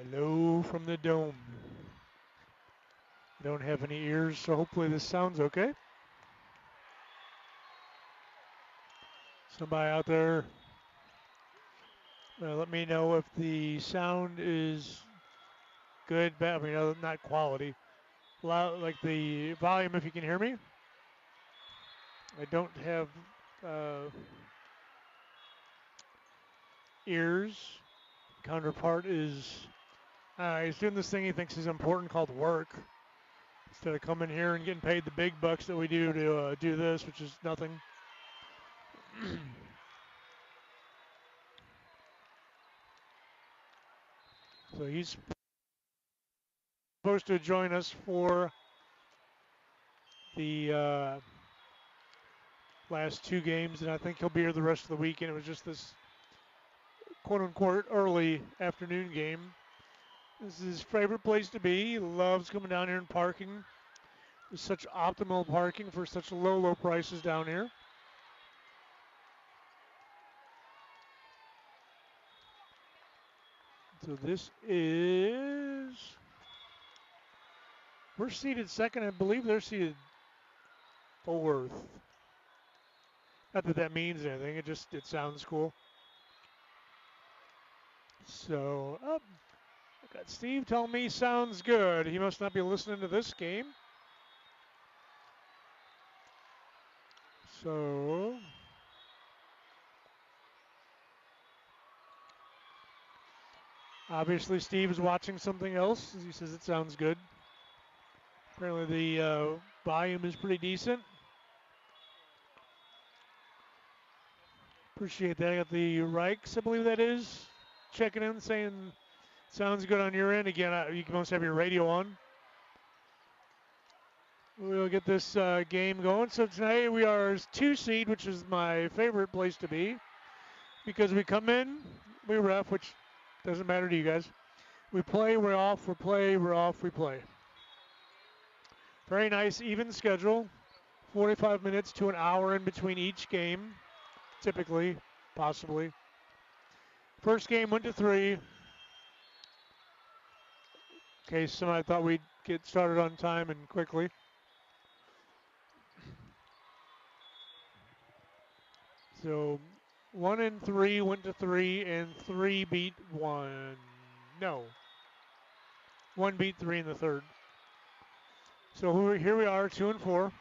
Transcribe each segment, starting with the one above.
Hello from the dome. I don't have any ears, so hopefully this sounds okay. Somebody out there, let me know if the sound is good, bad. I mean, not quality. Loud, like the volume, if you can hear me. I don't have uh, ears. Counterpart is he's doing this thing he thinks is important called work. Instead of coming here and getting paid the big bucks that we do to do this, which is nothing. So he's supposed to join us for the last two games, and I think he'll be here the rest of the weekend. It was just this quote unquote early afternoon game. This is his favorite place to be. He loves coming down here and parking. There's such optimal parking for such low prices down here. So this is, we're seated second. I believe they're seated fourth. Not that that means anything. It sounds cool. So, I got Steve telling me sounds good. He must not be listening to this game. So, obviously Steve is watching something else. He says it sounds good. Apparently the volume is pretty decent. Appreciate that. I got the Reichs, I believe that is, checking in, saying sounds good on your end. Again, you must have your radio on. We'll get this game going. So tonight we are 2 seed, which is my favorite place to be, because we come in, we ref, which doesn't matter to you guys. We play, we're off, we play, we're off, we play. Very nice, even schedule. 45 minutes to an hour in between each game, typically, possibly. First game went to 3. In case somebody thought we'd get started on time and quickly. So 1 and 3 went to 3, and 3 beat 1. No. 1 beat 3 in the third. So here we are, 2 and 4.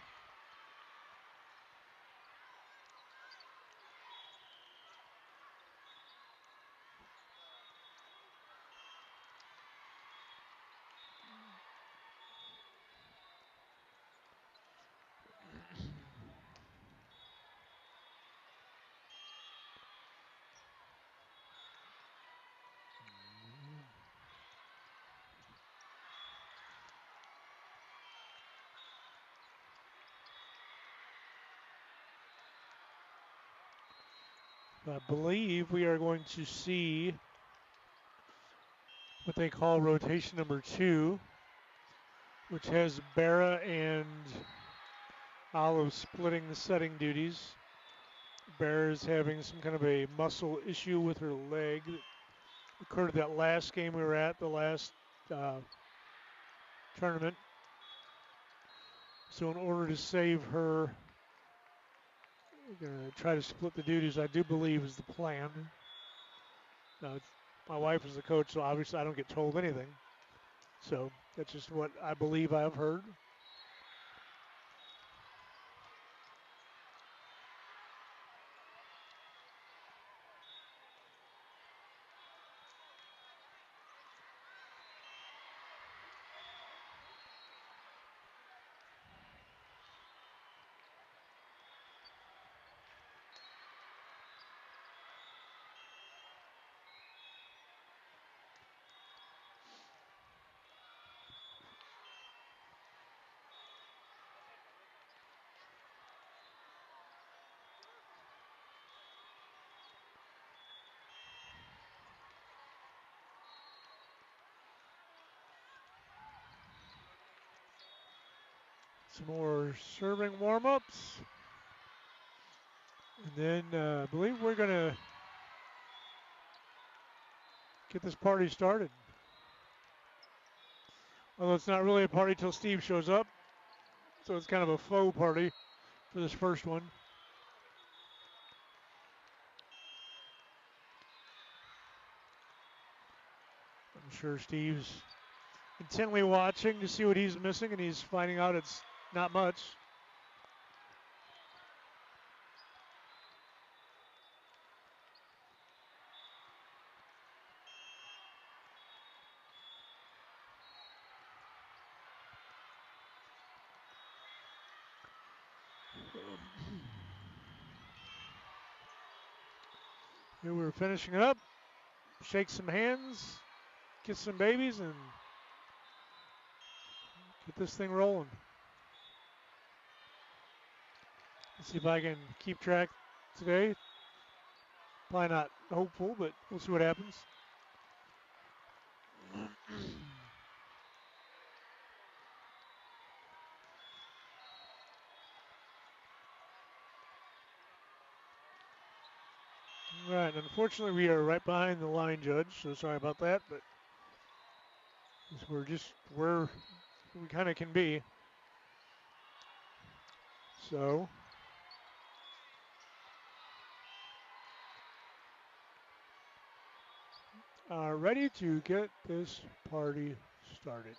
I believe we are going to see what they call rotation number 2, which has Barra and Olive splitting the setting duties. Barra is having some kind of a muscle issue with her leg that occurred at that last game we were at, the last tournament. So in order to save her, we're going to try to split the duties, I do believe is the plan. Now, my wife is the coach, so obviously I don't get told anything. So that's just what I believe I've heard. Some more serving warm-ups. And then I believe we're going to get this party started. Although it's not really a party till Steve shows up. So it's kind of a faux party for this first one. I'm sure Steve's intently watching to see what he's missing, and he's finding out it's not much. Here we're finishing it up. Shake some hands, kiss some babies, and get this thing rolling. Let's see if I can keep track today. Probably not hopeful, but we'll see what happens. All right, unfortunately we are right behind the line judge, so sorry about that, but we're just where we kind of can be. So ready to get this party started.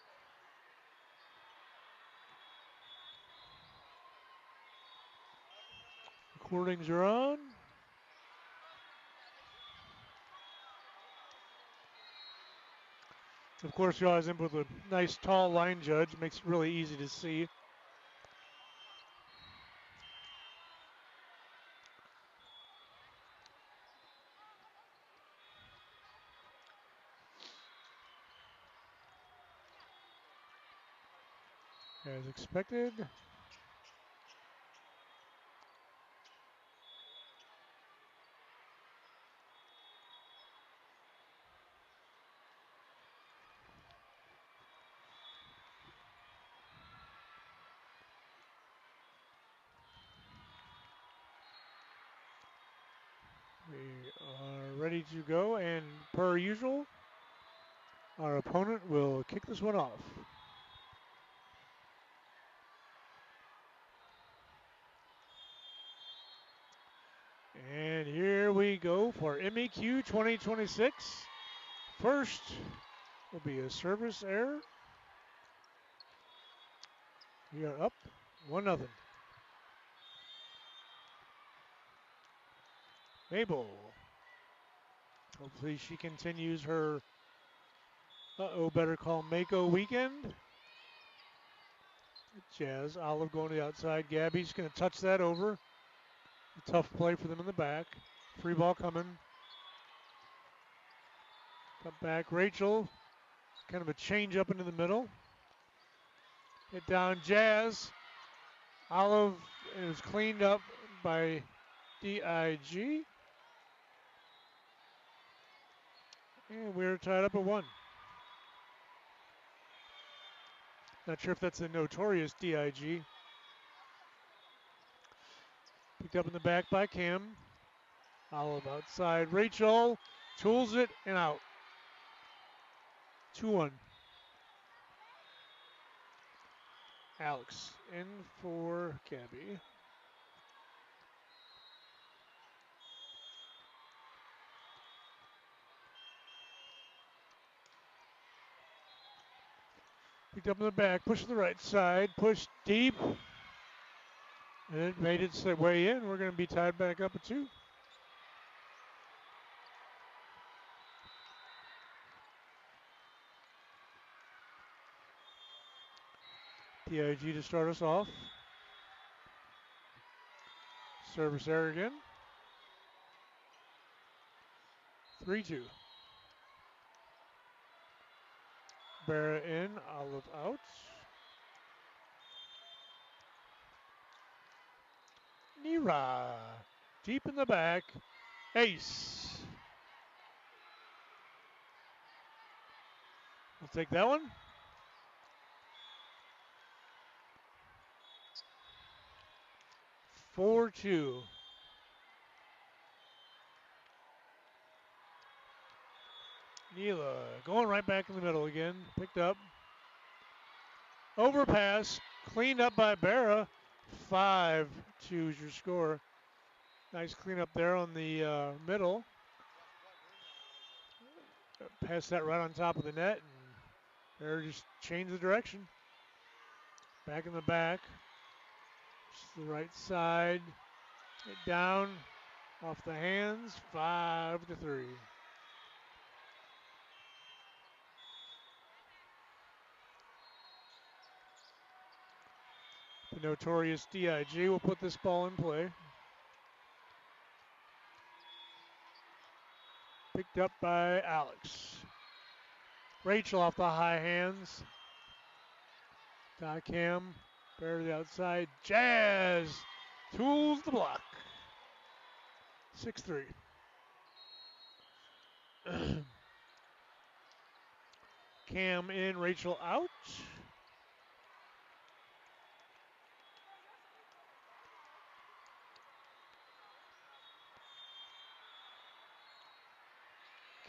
Recordings are on. Of course, you always end with a nice tall line judge. Makes it really easy to see. As expected. We are ready to go, and per usual, our opponent will kick this one off. And here we go for MEQ 2026. First will be a service error. We are up 1-0. Mabel. Hopefully she continues her better call Mako weekend. Jazz, Olive going to the outside. Gabby's going to touch that over. A tough play for them in the back. Free ball coming. Cut back. Rachel. Kind of a change up into the middle. Hit down Jazz. Olive is cleaned up by D.I.G. And we're tied up at 1. Not sure if that's the notorious D.I.G. Picked up in the back by Kim. Olive outside. Rachel tools it and out. 2-1. Alex in for Gabby. Picked up in the back, push to the right side, push deep. And it made its way in. We're going to be tied back up at 2. D.I.G to start us off. Service error again. 3-2. Barra in, Olive out. Nira deep in the back. Ace. We'll take that one. Four two. Neela going right back in the middle again. Picked up. Overpass, cleaned up by Barra. 5-2 is your score. Nice cleanup there on the middle. Pass that right on top of the net, and Barra just changed the direction. Back in the back. Just the right side. Get down. Off the hands. 5-3. The notorious D.I.G will put this ball in play. Picked up by Alex. Rachel off the high hands. Cam, Bear to the outside. Jazz tools the block. 6-3. Cam in, Rachel out.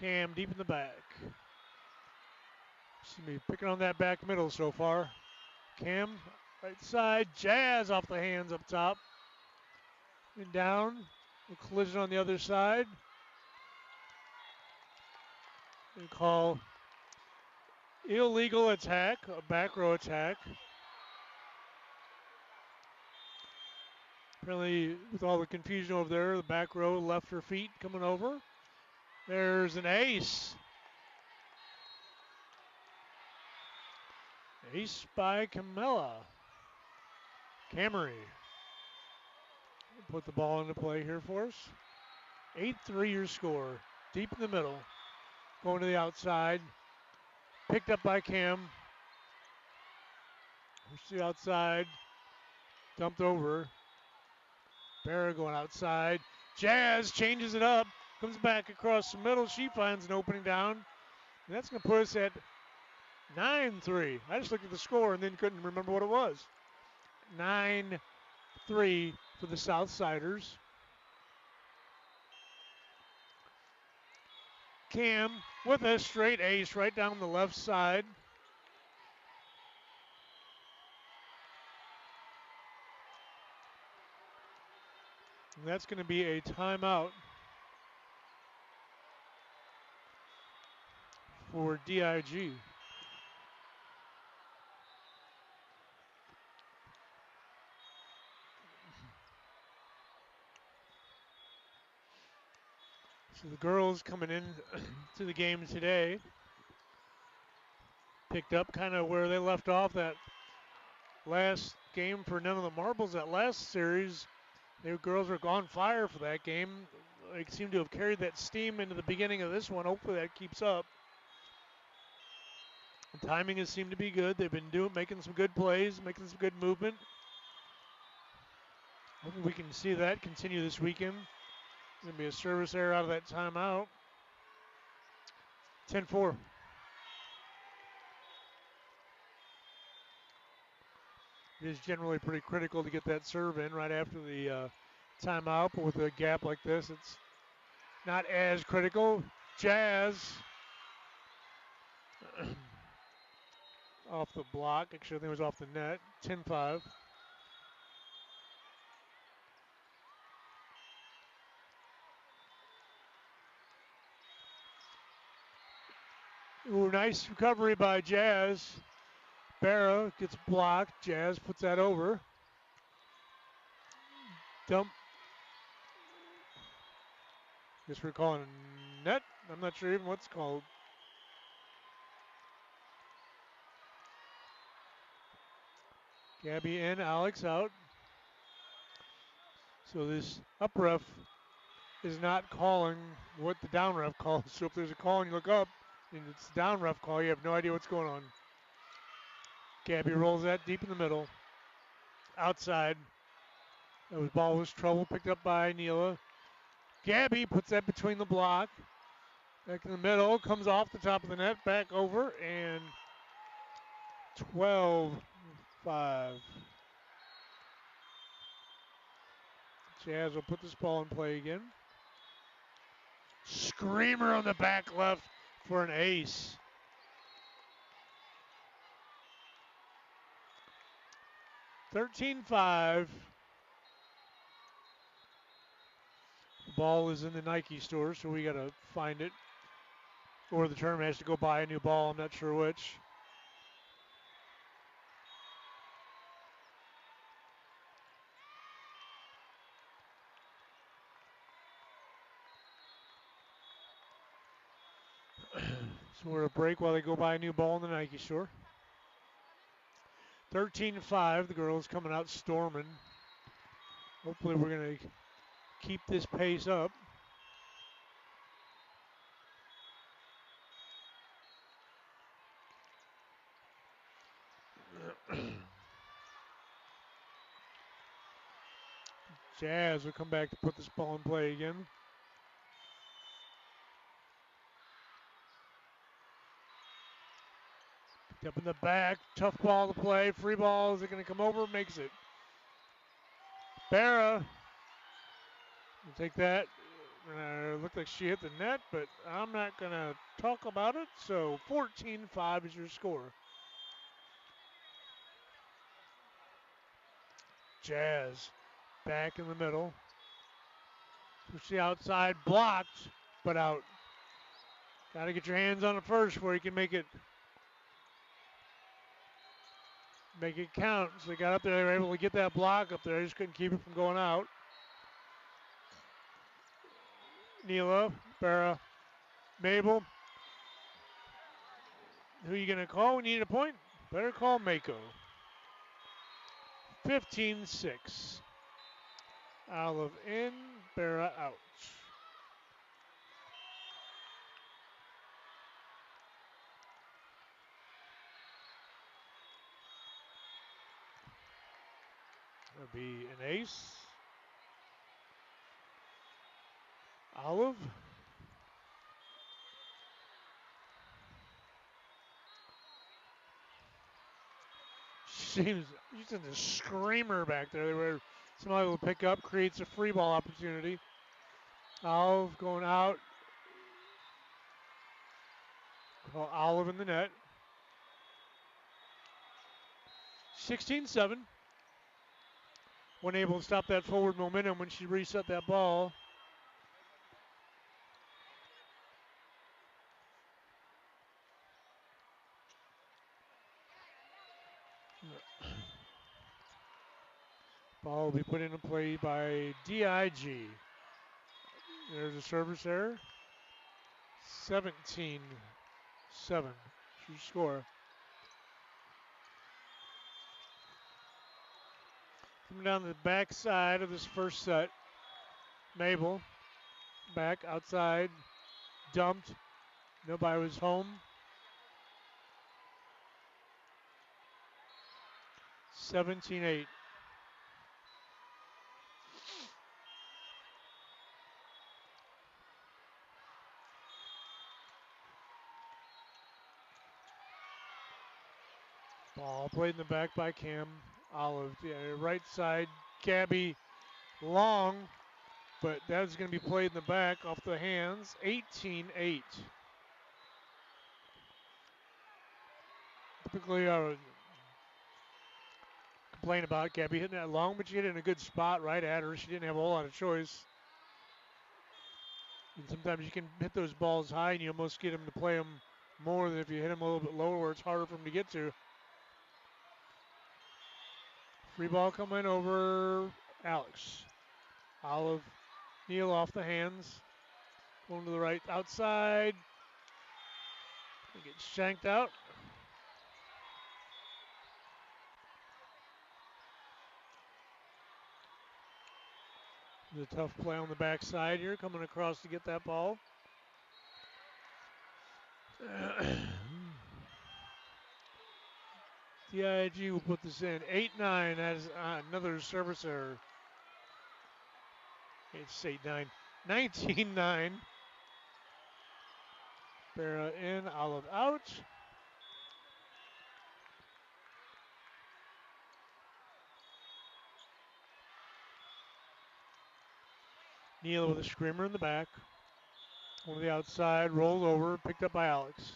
Cam deep in the back. Seems to be picking on that back middle so far. Cam, right side. Jazz off the hands up top. And down. A collision on the other side. They call illegal attack, a back row attack. Apparently, with all the confusion over there, the back row left her feet coming over. There's an ace. Ace by Camilla. Camry. Put the ball into play here for us. 8-3 your score. Deep in the middle. Going to the outside. Picked up by Cam. Push to the outside. Dumped over. Barra going outside. Jazz changes it up. Comes back across the middle. She finds an opening down. And that's going to put us at 9-3. I just looked at the score and then couldn't remember what it was. 9-3 for the Southsiders. Cam with a straight ace right down the left side. And that's going to be a timeout for D.I.G. So the girls coming in to the game today picked up kind of where they left off that last game for None of the Marbles, that last series. The girls are on fire for that game. They seem to have carried that steam into the beginning of this one. Hopefully that keeps up. The timing has seemed to be good. They've been making some good plays, making some good movement. Hopefully we can see that continue this weekend. Going to be a service error out of that timeout. 10-4. It is generally pretty critical to get that serve in right after the timeout, but with a gap like this, it's not as critical. Jazz off the block. Actually, I think it was off the net. 10-5. Ooh, nice recovery by Jazz. Barra gets blocked. Jazz puts that over. Dump. Guess we're calling a net. I'm not sure even what's called. Gabby in, Alex out. So this up ref is not calling what the down ref calls. So if there's a call and you look up and it's the down ref call, you have no idea what's going on. Gabby rolls that deep in the middle. Outside. The ball was trouble, picked up by Neela. Gabby puts that between the block. Back in the middle, comes off the top of the net, back over, and 12-5. Jazz will put this ball in play again. Screamer on the back left for an ace. 13-5. The ball is in the Nike store, so we got to find it. Or the tournament has to go buy a new ball. I'm not sure which. So we're at a break while they go buy a new ball in the Nike store. 13-5. The girls coming out storming. Hopefully we're going to keep this pace up. Jazz will come back to put this ball in play again. Up in the back, tough ball to play. Free ball, is it going to come over? Makes it. Barra will take that. Looked like she hit the net, but I'm not going to talk about it. So 14-5 is your score. Jazz back in the middle. Push the outside, blocked, but out. Got to get your hands on it first where you can make it count. So they got up there, they were able to get that block up there. They just couldn't keep it from going out. Neela, Barra, Mabel. Who are you going to call? We need a point. Better call Mako. 15-6. Olive in, Barra out. That'll be an ace. Olive. She's in a screamer back there where somebody will pick up, creates a free ball opportunity. Olive going out. Call Olive in the net. 16-7. Wasn't able to stop that forward momentum when she reset that ball. Ball will be put into play by D.I.G. There's a service error. 17-7. She score. Coming down the back side of this first set. Mabel. Back outside. Dumped. Nobody was home. 17-8. Ball played in the back by Cam. Olive. Yeah, right side. Gabby long. But that's going to be played in the back off the hands. 18-8. Typically, I would complain about Gabby hitting that long, but she hit it in a good spot right at her. She didn't have a whole lot of choice. And sometimes you can hit those balls high and you almost get them to play them more than if you hit them a little bit lower where it's harder for them to get to. Free ball coming over Alex. Olive Neal off the hands. Going to the right outside. Gets shanked out. The tough play on the backside here, coming across to get that ball. D.I.G will put this in. 8-9. That is another service error. It's 8-9. 19-9. Barra in, Olive out. Neal with a screamer in the back. Over the outside, rolled over, picked up by Alex.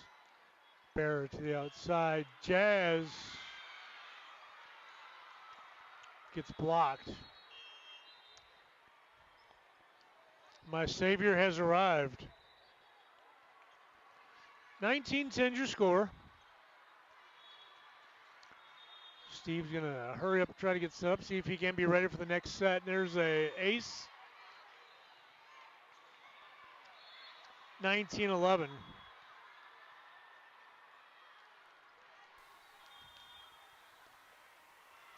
Barra to the outside. Jazz Gets blocked. My savior has arrived. 19-10 your score. Steve's going to hurry up and try to get set up, see if he can be ready for the next set. There's a ace. 19-11.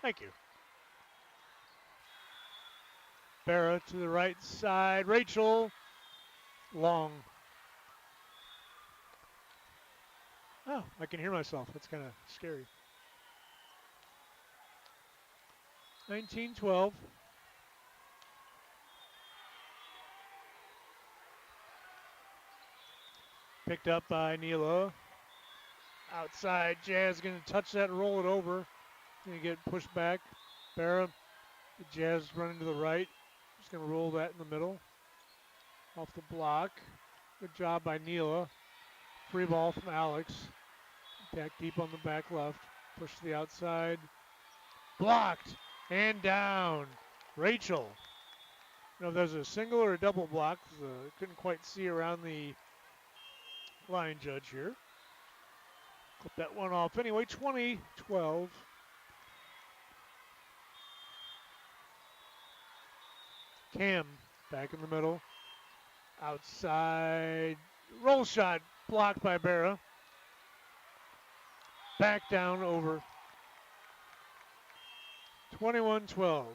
Thank you. Barra to the right side. Rachel. Long. Oh, I can hear myself. That's kind of scary. 19-12. Picked up by Neela. Outside, Jazz going to touch that and roll it over. Going to get pushed back. Barra, Jazz running to the right. Just going to roll that in the middle. Off the block. Good job by Neela. Free ball from Alex. Back deep on the back left. Push to the outside. Blocked and down. Rachel. I don't know if there's a single or a double block. Couldn't quite see around the line judge here. Clip that one off. Anyway, 20-12. Cam back in the middle. Outside. Roll shot blocked by Barra. Back down over. 21-12.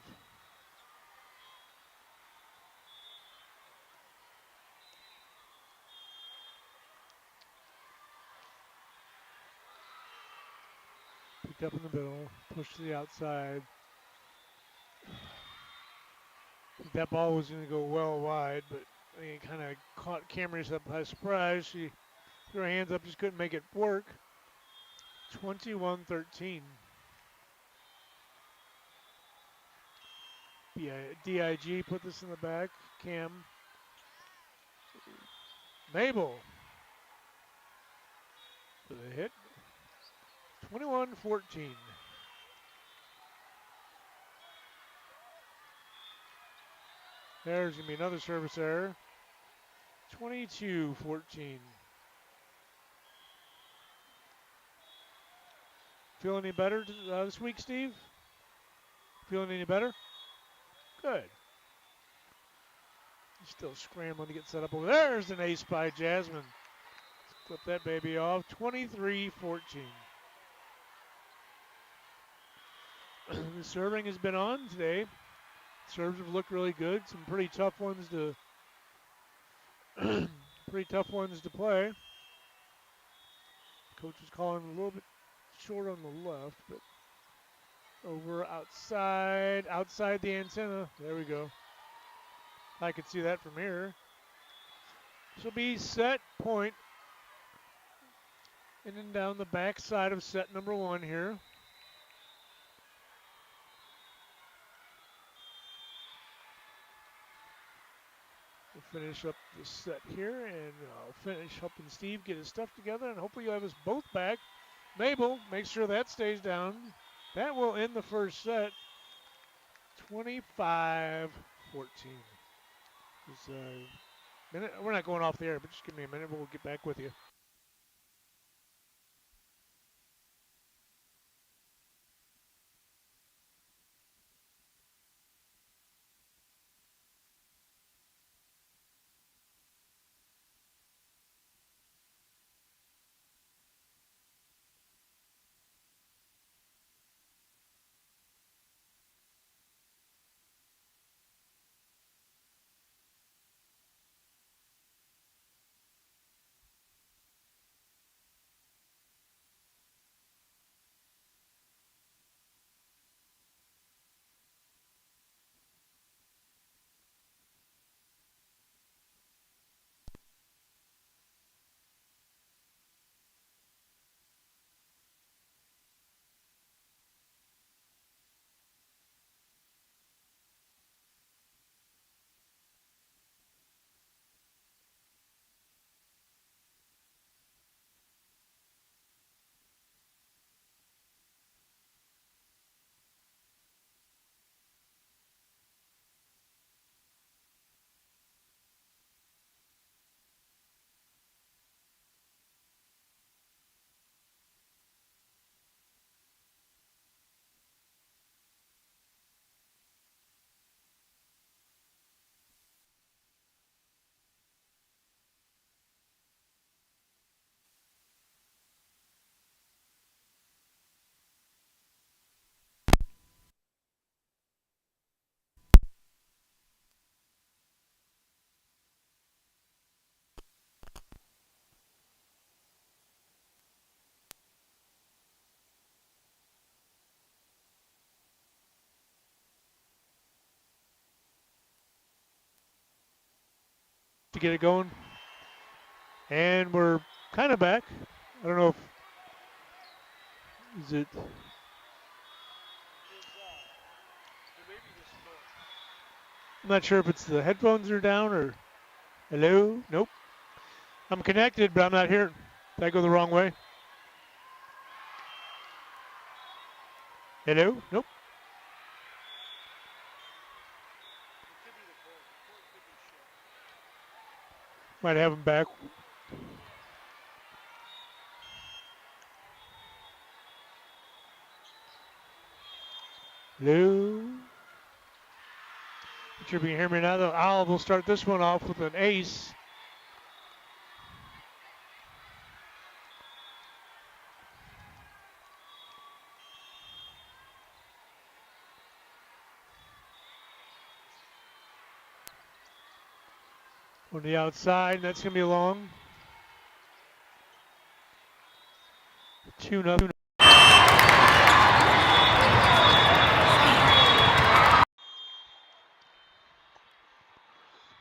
Picked up in the middle. Pushed to the outside. That ball was going to go well wide, but it kind of caught Camrys up by surprise. She threw her hands up, just couldn't make it work. 21-13. D.I.G put this in the back. Cam. Mabel with a hit. 21-14. There's going to be another service error. 22-14. Feeling any better this week, Steve? Feeling any better? Good. Still scrambling to get set up over there. There's an ace by Jasmine. Let's clip that baby off. 23-14. The serving has been on today. Serves have looked really good. Some pretty tough ones to play. Coach is calling a little bit short on the left, but over outside the antenna. There we go. I could see that from here. This will be set point. In and down the back side of set number one here. We'll finish up the set here, and I'll finish helping Steve get his stuff together, and hopefully you'll have us both back. Mabel, make sure that stays down. That will end the first set. 25-14. We're not going off the air, but just give me a minute. We'll get back with you. to get it going. And we're kind of back. I don't know if is it. I'm not sure if it's the headphones are down or. Hello? Nope. I'm connected, but I'm not here. Did I go the wrong way? Hello? Nope. Might have him back. Hello? You should be hearing me now. Olive will start this one off with an ace. On the outside, that's going to be long. 2-0.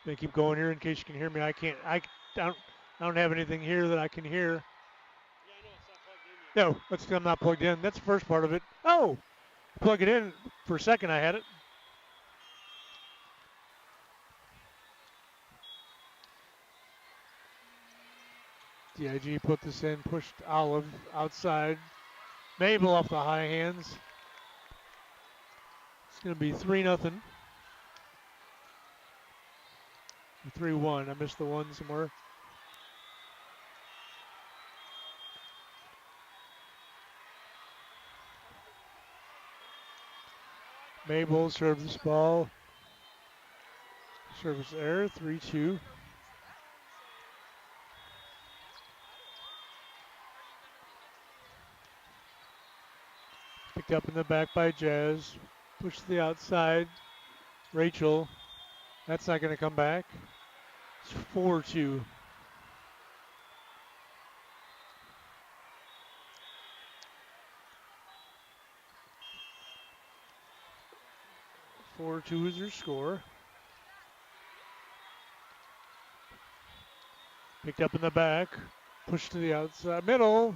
They keep going here in case you can hear me. I don't have anything here that I can hear. No, I'm not plugged in. That's the first part of it. Oh, plug it in. For a second I had it. D.I.G put this in, pushed Olive outside. Mabel off the high hands. It's going to be 3-0. 3-1. I missed the one somewhere. Mabel serves this ball. Service error, 3-2. Picked up in the back by Jazz. Pushed to the outside. Rachel. That's not going to come back. It's 4-2. Four-two is your score. Picked up in the back. Pushed to the outside. Middle.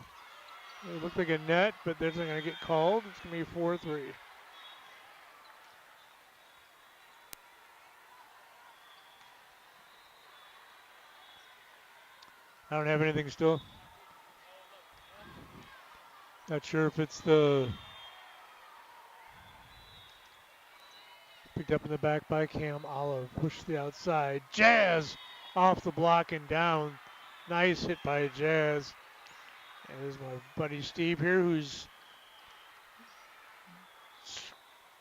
It looked like a net, but they're not going to get called. It's going to be 4-3. I don't have anything still. Not sure if it's the... Picked up in the back by Cam Olive. Pushed to the outside. Jazz off the block and down. Nice hit by Jazz. And there's my buddy Steve here who's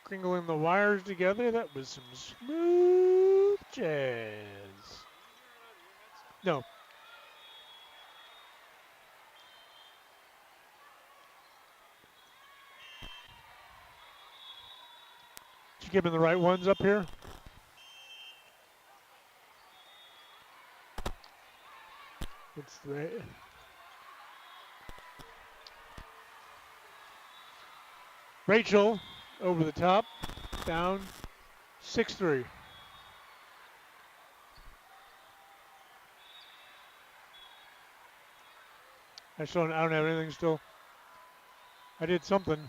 stringling the wires together. That was some smooth jazz. No. Did you give him the right ones up here? It's the... Rachel over the top, down 6-3. I don't have anything still. I did something.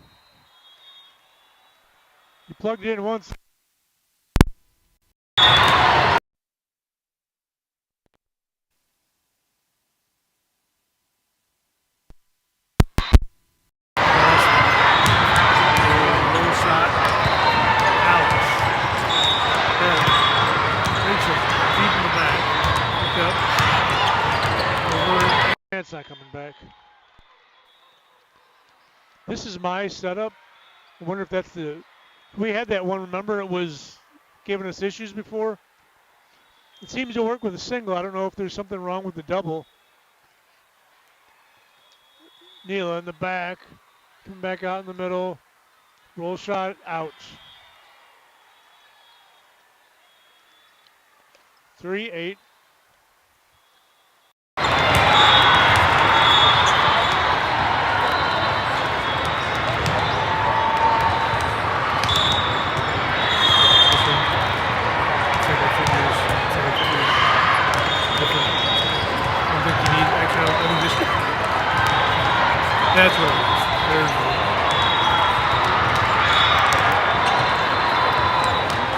You plugged it in once. That's not coming back. This is my setup. I wonder if that's the... We had that one, remember? It was giving us issues before. It seems to work with a single. I don't know if there's something wrong with the double. Neela in the back. Coming back out in the middle. Roll shot, out. 3-8. That's what it is. There's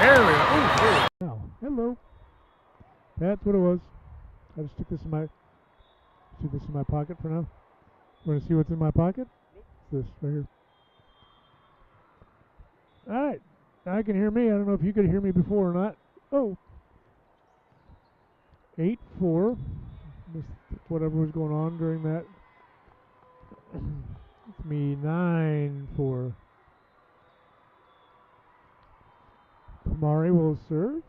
there we go. Oh, there we go. Hello. That's what it was. I just took this in my pocket for now. You want to see what's in my pocket? It's this right here. All right. Now I can hear me. I don't know if you could hear me before or not. Oh. 8-4. Missed whatever was going on during that. It's me 9-4. Kamari will serve.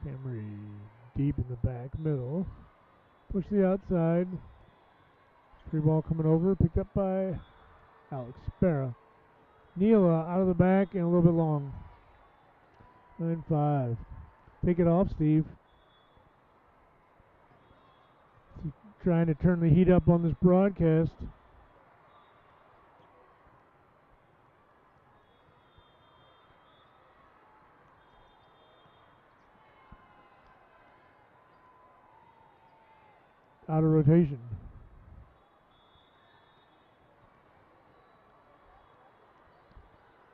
Camry deep in the back middle. Push the outside. Free ball coming over. Picked up by Alex Barra. Neela out of the back and a little bit long. 9-5. Take it off, Steve. Trying to turn the heat up on this broadcast. Out of rotation.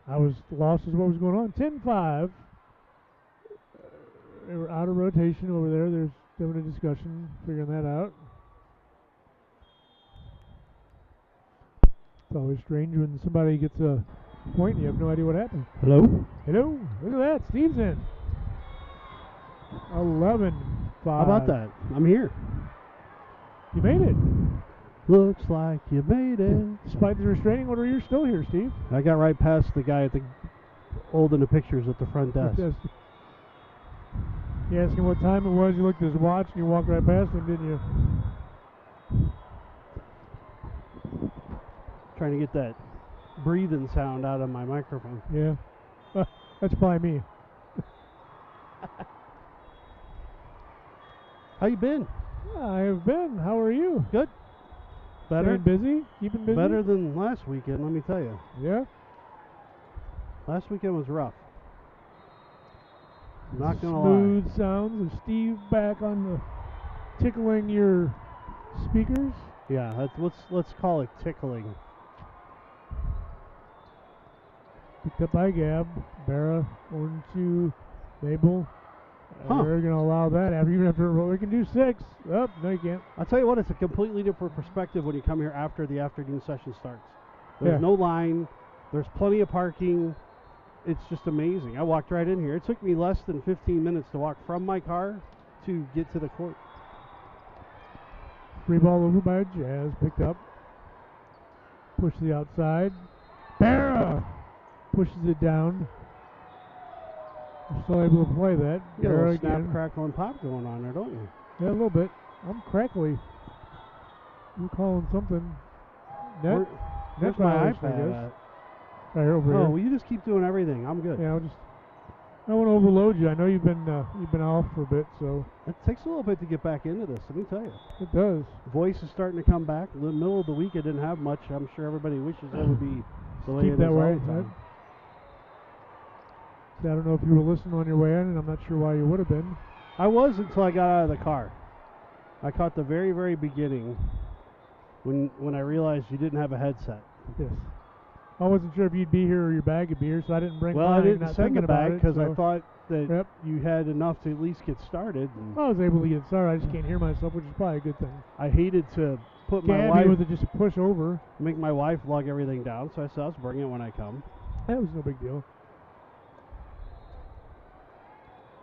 I was lost as what was going on. 10-5. They were out of rotation over there. There's having a discussion, figuring that out. It's always strange when somebody gets a point and you have no idea what happened. Hello? Hello. Look at that. Steve's in. 11-5. How about that? I'm here. You made it. Looks like you made it. Despite the restraining order, you're still here, Steve. I got right past the guy at the holding the pictures at the front desk. You asked him what time it was, you looked at his watch, and you walked right past him, didn't you? Trying to get that breathing sound out of my microphone. Yeah. That's probably me. How you been? I have been. How are you? Good. Better. Staying busy? Keeping busy? Better than last weekend, let me tell you. Yeah? Last weekend was rough. Not gonna lie. Smooth sounds of Steve back on the tickling your speakers. Yeah, let's call it tickling. Picked up by Gab. Barra, 1-2, Mabel. They're going to allow that even after we can do 6. Oh, no, you can't. I'll tell you what, it's a completely different perspective when you come here after the afternoon session starts. There's no line. There's plenty of parking. It's just amazing. I walked right in here. It took me less than 15 minutes to walk from my car to get to the court. Free ball over by Jazz. Picked up. Push to the outside. Barra pushes it down. We're still able to play that. You got a little snap, crackle, and pop going on there, don't you? Yeah, a little bit. I'm crackly. You're calling something. Net Where's my iPad at? Right over here. Oh, well, you just keep doing everything. I'm good. Yeah, I don't want to overload you. I know you've been off for a bit, so. It takes a little bit to get back into this, let me tell you. It does. Voice is starting to come back. In the middle of the week, I didn't have much. I'm sure everybody wishes it would be the way it is all the time. I don't know if you were listening on your way in, and I'm not sure why you would have been. I was until I got out of the car. I caught the very, very beginning when I realized you didn't have a headset. Yes. I wasn't sure if you'd be here or your bag would be here, so I didn't bring mine. Well, I didn't send the bag because I thought that you had enough to at least get started. I was able to get started. I just can't hear myself, which is probably a good thing. I hated to put my Gabby wife with it just a push over. Make my wife lug everything down, so I said I'll bring it when I come. That was no big deal.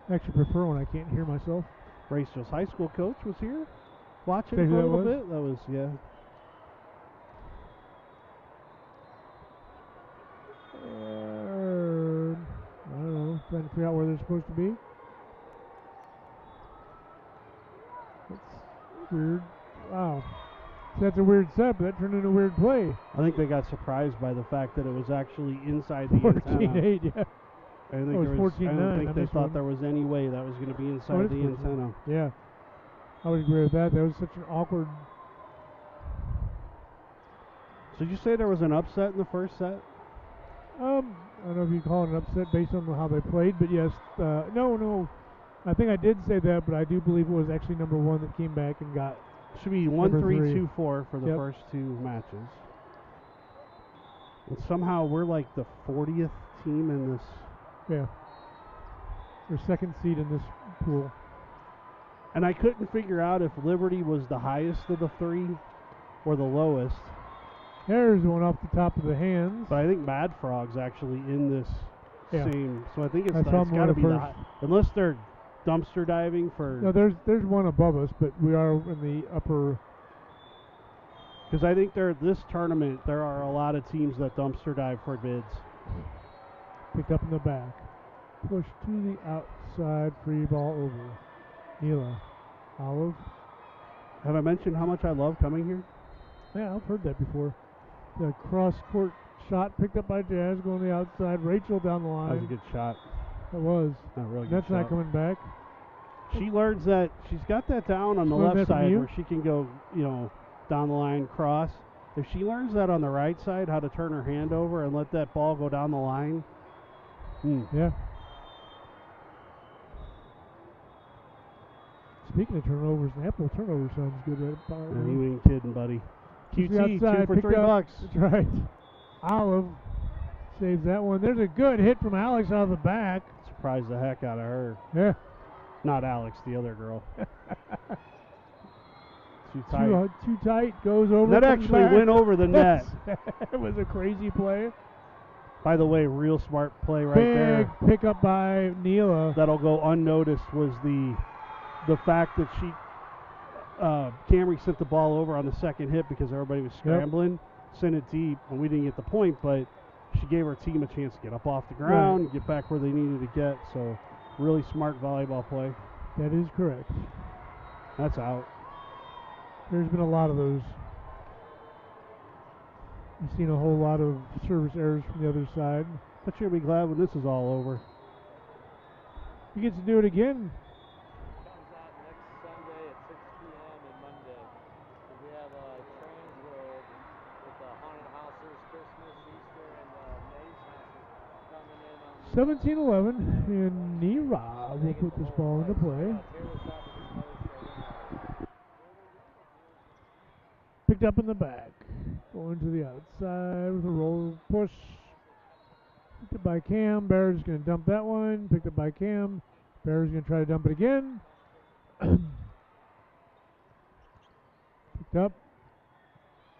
I actually prefer when I can't hear myself. Rachel's high school coach was here watching for a little bit. That was, yeah. I don't know. Trying to figure out where they're supposed to be. That's weird. Wow. So that's a weird set, but that turned into a weird play. I think they got surprised by the fact that it was actually inside the antenna. 14-8, yeah. I don't think they thought there was any way that was going to be inside the antenna. Yeah. I would agree with that. That was such an awkward. So did you say there was an upset in the first set? I don't know if you call it an upset based on how they played, but yes, no. I think I did say that, but I do believe it was actually number 1 that came back and got. Should be 1-3-2-4 for the first 2 matches. And somehow we're like the 40th team in this. Yeah. Or second seed in this pool. And I couldn't figure out if Liberty was the highest of the 3 or the lowest. There's one off the top of the hands. But I think Mad Frog's actually in this same. So I think it's got to be first. Unless they're dumpster diving for. No, there's one above us, but we are in the upper. Because I think this tournament, there are a lot of teams that dumpster dive for bids. Picked up in the back. Push to the outside. Free ball over. Neela. Olive. Have I mentioned how much I love coming here? Yeah, I've heard that before. The cross-court shot picked up by Jazz going to the outside. Rachel down the line. That was a good shot. It was. Not really good That's shot. not coming back. She learns that she's got that down on the left side where she can go, down the line, cross. If she learns that on the right side, how to turn her hand over and let that ball go down the line. Yeah. Speaking of turnovers, the Apple turnover sounds good, right? You ain't kidding, buddy. QT, outside, 2 for $3. That's right. Olive saves that one. There's a good hit from Alex out of the back. Surprised the heck out of her. Yeah. Not Alex, the other girl. Too tight. Too tight, goes over. That actually went over the net. It was a crazy play. By the way, real smart play right there. Big pickup by Neela. That'll go unnoticed was the fact that Camry sent the ball over on the second hit because everybody was scrambling, sent it deep, and we didn't get the point, but she gave her team a chance to get up off the ground and get back where they needed to get. So really smart volleyball play. That is correct. That's out. There's been a lot of those. You've seen a whole lot of service errors from the other side. But you'll be glad when this is all over. You get to do it again. Comes out next Sunday at 6 p.m. and Monday. We have Trans World with the haunted houses, Christmas, Easter, and Maze houses coming in on 17-11, and Nira will put this ball into play. Picked up in the back. Going to the outside with a roll push. Picked up by Cam. Bear's going to dump that one. Picked up by Cam. Bear's going to try to dump it again. Picked up.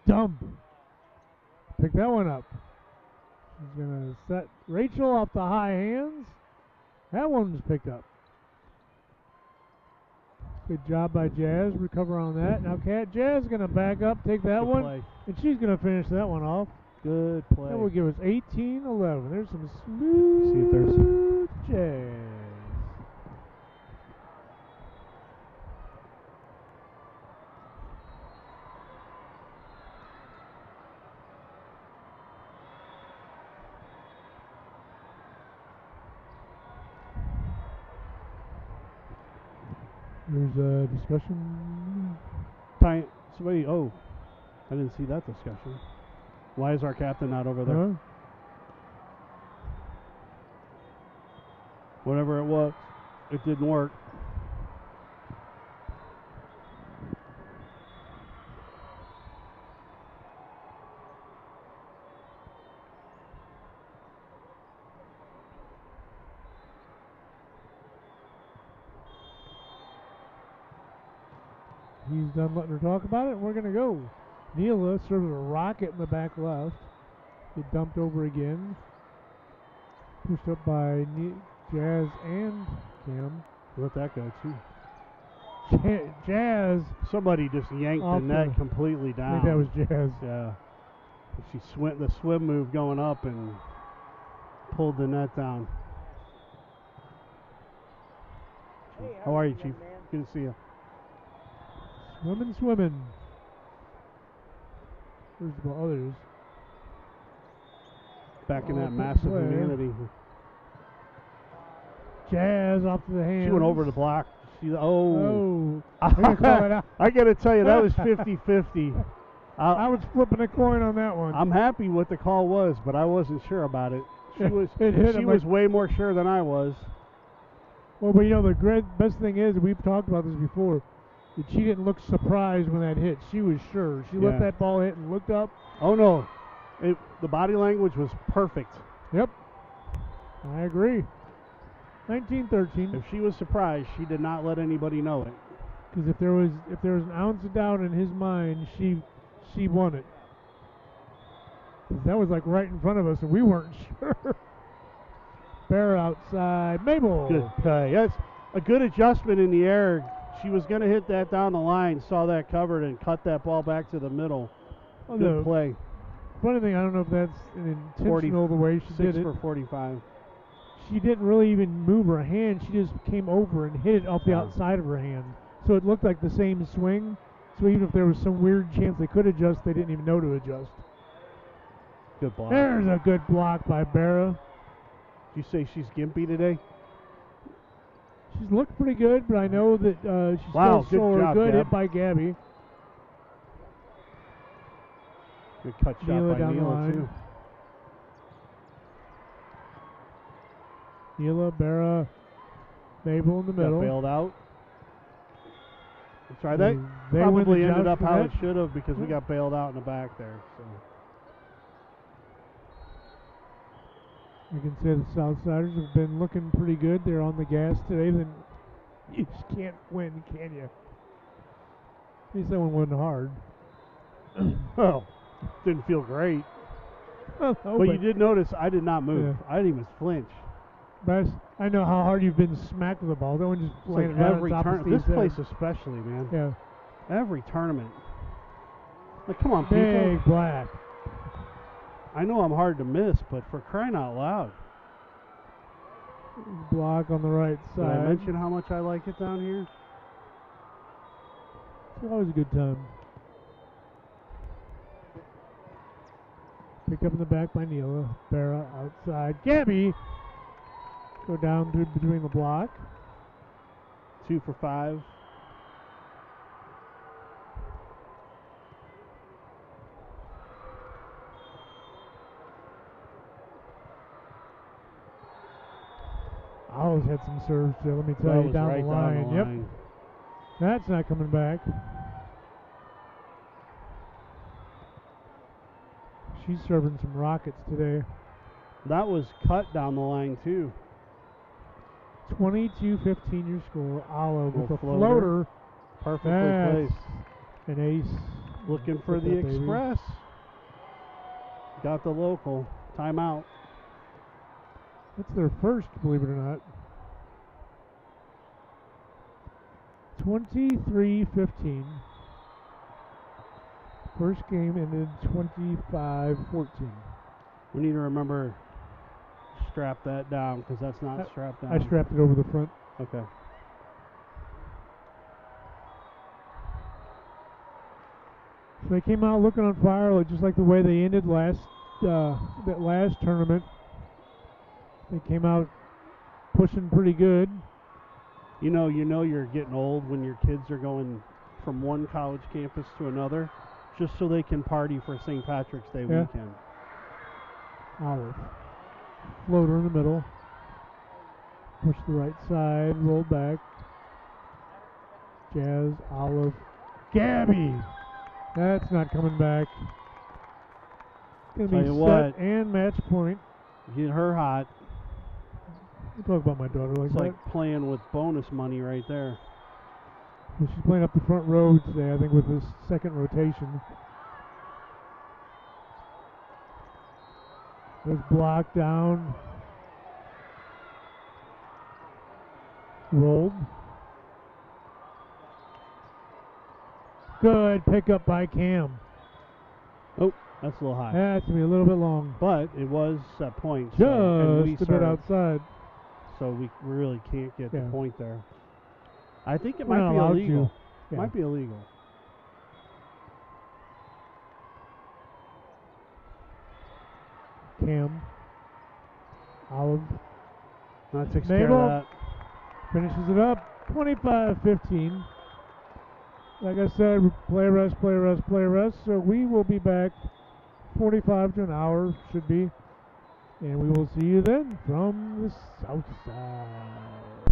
Dump. Pick that one up. She's going to set Rachel off the high hands. That one's picked up. Good job by Jazz. Recover on that. Now Jazz is going to back up, take that one, and she's going to finish that one off. Good play. That will give us 18-11. There's some smooth Jazz. There's a discussion. Somebody, I didn't see that discussion. Why is our captain not over there? Huh? Whatever it was, it didn't work. He's done letting her talk about it, and we're going to go. Neela serves a rocket in the back left. Get dumped over again. Pushed up by Jazz and Cam. Let that go, too. Jazz. Somebody just yanked the net completely down. I think that was Jazz. Yeah. She the swim move going up and pulled the net down. Hey, how are you, doing, Chief? man? Good to see you. Swimming. Where's the ball? Others. Back in that massive humanity. Jazz off to the hands. She went over the block. Oh. I got to tell you, that was 50-50. I was flipping a coin on that one. I'm happy what the call was, but I wasn't sure about it. She was She was way more sure than I was. Well, but you know, the best thing is, we've talked about this before, that she didn't look surprised when that hit. She was sure. She let that ball hit and looked up. Oh, no. The body language was perfect. Yep. I agree. 19-13. If she was surprised, she did not let anybody know it. Because if there was an ounce of doubt in his mind, she won it. 'Cause that was like right in front of us, and we weren't sure. Bear outside. Mabel. Good play. That's a good adjustment in the air. She was going to hit that down the line, saw that covered, and cut that ball back to the middle. Good play. Funny thing, I don't know if that's an intentional the way she did it. 6 for 45. She didn't really even move her hand. She just came over and hit it off the outside of her hand. So it looked like the same swing. So even if there was some weird chance they could adjust, they didn't even know to adjust. Good block. There's a good block by Barra. Did you say she's gimpy today? She's looked pretty good, but I know that she's still still sore. Good job, Good Gab. hit by Gabby. Good cut shot Neela by down the Neela, line. too. Neela, Barra, Mabel in the middle. Got bailed out. That's right. They That probably ended up for how that. it should have because we got bailed out in the back there. So. You can say the Southsiders have been looking pretty good. They're on the gas today. Then you just can't win, can you? At least that one wasn't hard. Well, didn't feel great. No, but you did notice I did not move. Yeah. I didn't even flinch. But I know how hard you've been smacked with the ball. That one just It's landed like right every on top of tournament. Steve's This head. place especially, man. Yeah. Every tournament. Like, come on, people. Big black. I know I'm hard to miss, but for crying out loud. Block on the right Did I side. mention how much I like it down here? It's always a good time. Picked up in the back by Neela. Barra outside. Gabby. Go down through between the block. 2 for 5. Olive's had some serves too, let me tell That you, was down right the line. down the Yep. line. That's not coming back. She's serving some rockets today. That was cut down the line, too. 22-15 your score. Olive with Little a floater. floater. Perfectly That's placed. an ace. Looking for Look the at that, baby. express. Got the local. Timeout. That's their first, believe it or not. 23-15. First game ended 25-14. We need to remember strap that down because that's not strapped down. I strapped it over the front. Okay. So they came out looking on fire, just like the way they ended that last tournament. They came out pushing pretty good. You know you're getting old when your kids are going from one college campus to another just so they can party for St. Patrick's Day weekend. Olive. Floater in the middle. Push the right side, roll back. Jazz, Olive. Gabby! That's not coming back. It's going to be set and match point. Get her hot. You talk about my daughter like It's that. like playing with bonus money right there. Well, she's playing up the front row today, I think, with this second rotation. Was blocked down. Rolled. Good pickup by Cam. Oh, that's a little high. That's going to be a little bit long. But it was at point. Just a bit outside. So we really can't get the point there. I think it We're might not be allowed illegal. to. Yeah. Might be illegal. Cam. Olive. That takes care of that. Finishes it up. 25-15. like I said, play rest, play rest, play rest. So we will be back 45 to an hour, should be. And we will see you then from the south side.